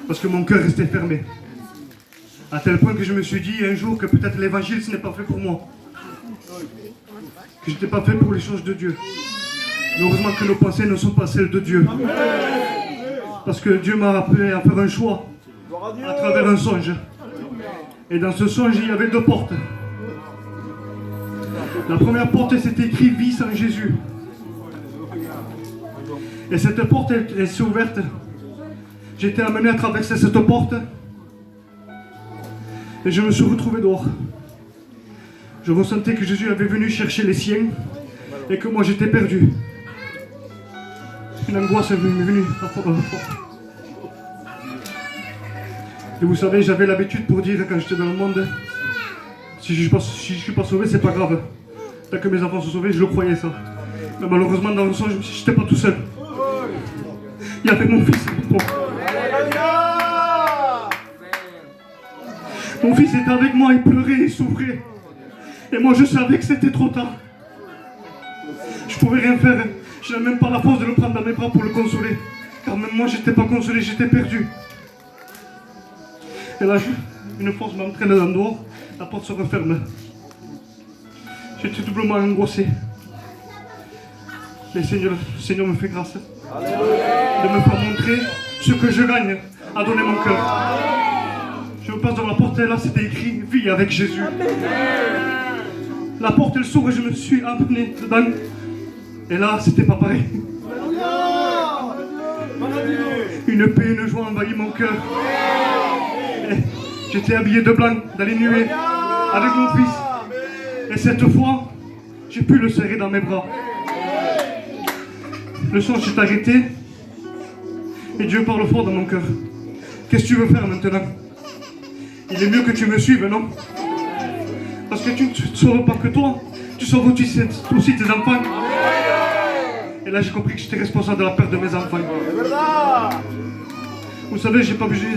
Parce que mon cœur restait fermé. À tel point que je me suis dit un jour que peut-être l'évangile ce n'est pas fait pour moi. Que je n'étais pas fait pour les choses de Dieu. Mais heureusement que nos pensées ne sont pas celles de Dieu. Parce que Dieu m'a appelé à faire un choix à travers un songe. Et dans ce songe, il y avait deux portes. La première porte, c'était écrit « Vie sans Jésus ». Et cette porte, elle s'est ouverte. J'étais amené à traverser cette porte. Et je me suis retrouvé dehors. Je ressentais que Jésus avait venu chercher les siens. Et que moi, j'étais perdu. Une angoisse m'est venue. Et vous savez, j'avais l'habitude pour dire quand j'étais dans le monde, si je suis pas sauvé, c'est pas grave. Tant que mes enfants sont sauvés, je le croyais ça. Mais malheureusement, dans le songe, je n'étais pas tout seul. Il y avait mon fils avec moi. Mon fils était avec moi, il pleurait, il souffrait. Et moi, je savais que c'était trop tard. Je pouvais rien faire. Je n'avais même pas la force de le prendre dans mes bras pour le consoler. Car même moi, j'étais pas consolé, j'étais perdu. Et là, une force m'entraîne dans le dehors, la porte se referme. J'étais doublement angoissé. Mais le Seigneur me fait grâce de me faire montrer ce que je gagne à donner mon cœur. Je passe dans la porte et là, c'était écrit « Vie avec Jésus ». La porte, elle s'ouvre et je me suis amené dedans. Et là, c'était pas pareil. Une paix, une joie envahit mon cœur. J'étais habillé de blanc dans les nuées avec mon fils. Et cette fois, j'ai pu le serrer dans mes bras. Le son s'est arrêté. Et Dieu parle fort dans mon cœur. Qu'est-ce que tu veux faire maintenant? Il est mieux que tu me suives, non? Parce que tu ne sauves pas que toi. Tu sauves aussi tes enfants. Et là, j'ai compris que j'étais responsable de la perte de mes enfants. Vous savez, j'ai pas besoin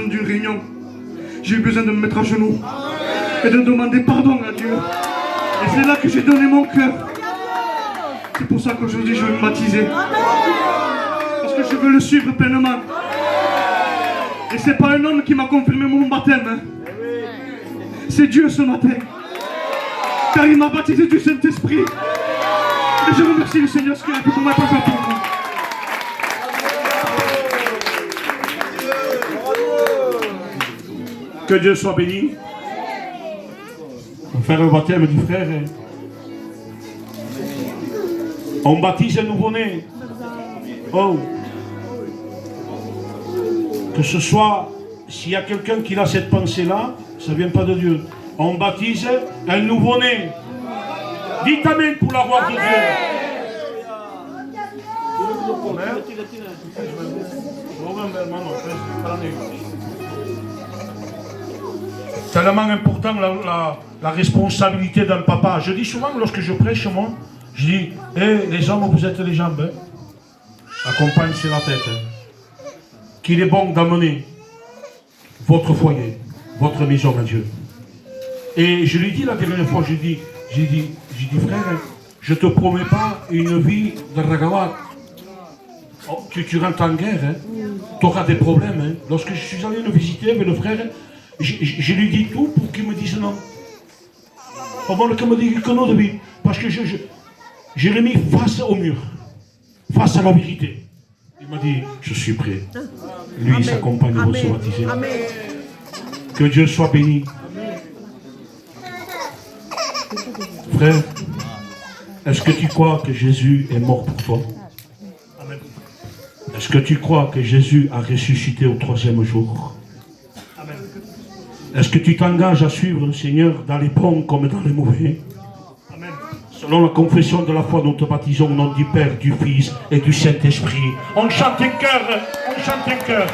d'une réunion. J'ai eu besoin de me mettre à genoux et de demander pardon à Dieu. Et c'est là que j'ai donné mon cœur. C'est pour ça qu'aujourd'hui, je veux me baptiser. Parce que je veux le suivre pleinement. Et c'est pas un homme qui m'a confirmé mon baptême. C'est Dieu ce matin. Car il m'a baptisé du Saint-Esprit. Et je remercie le Seigneur ce qu'il a fait pour moi, pas pour vous. Que Dieu soit béni. On va faire un baptême du frère. On baptise un nouveau-né. Oh. Que ce soit, s'il y a quelqu'un qui a cette pensée-là, ça ne vient pas de Dieu. On baptise un nouveau-né. Dites Amen pour la gloire de Dieu. Tellement important la responsabilité d'un papa. Je dis souvent lorsque je prêche, moi, je dis, les hommes, vous êtes les jambes. La compagne, c'est la tête. Qu'il est bon d'amener votre foyer, votre maison à Dieu. Et je lui dis la dernière fois, j'ai dit, frère, je te promets pas une vie de ragawa. Oh, tu rentres en guerre, hein. Tu auras des problèmes. Hein. Lorsque je suis allé le visiter avec le frère, je lui dis tout pour qu'il me dise non. Au moins qu'il me dise que non de vie. Parce que je l'ai mis face au mur, face à la vérité. Il m'a dit, je suis prêt. Lui et sa compagne vont se baptiser. Que Dieu soit béni. Frère, est-ce que tu crois que Jésus est mort pour toi? Est-ce que tu crois que Jésus a ressuscité au 3e jour? Est-ce que tu t'engages à suivre le Seigneur dans les bons comme dans les mauvais? Selon la confession de la foi, nous te baptisons au nom du Père, du Fils et du Saint-Esprit. On chante un cœur, on chante un cœur.